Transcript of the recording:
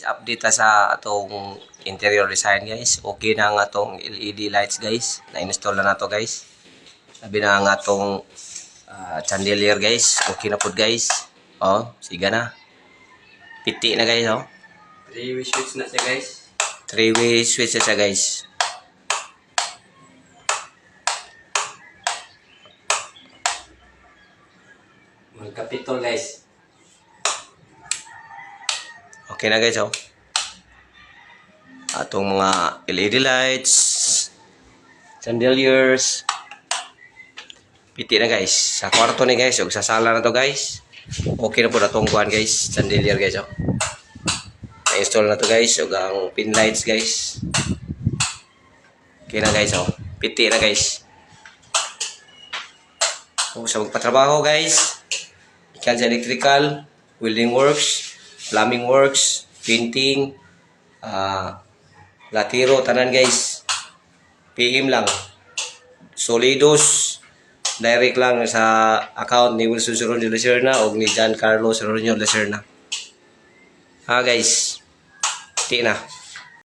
Update ta sa atong interior design guys. Okay na nga atong LED lights guys. Na-install na nato guys. Sabi na nga atong chandelier guys. Okay na po guys. Oh, siga na. Piti na guys oh. 3-way switch na siya guys. 3-way switch na siya guys. Magkapitol guys. Okay na guys oh. Atong mga LED lights, chandeliers. Piti na guys. Sa kwarto ni guys, ug sa sala na to guys. Okay na po na tong kuan guys, chandelier guys oh. Na-install na to guys, ug ang pin lights guys. Okay na guys oh. Piti na guys. Kung sa magpatrabaho guys, ikan sa electrical, welding works, plumbing works, painting, latiro, tanan guys. PM lang. Solidos, direct lang sa account ni Wilson Soronio Lacerna o ni John Carlos Soronio Lacerna. Ha guys, ti na.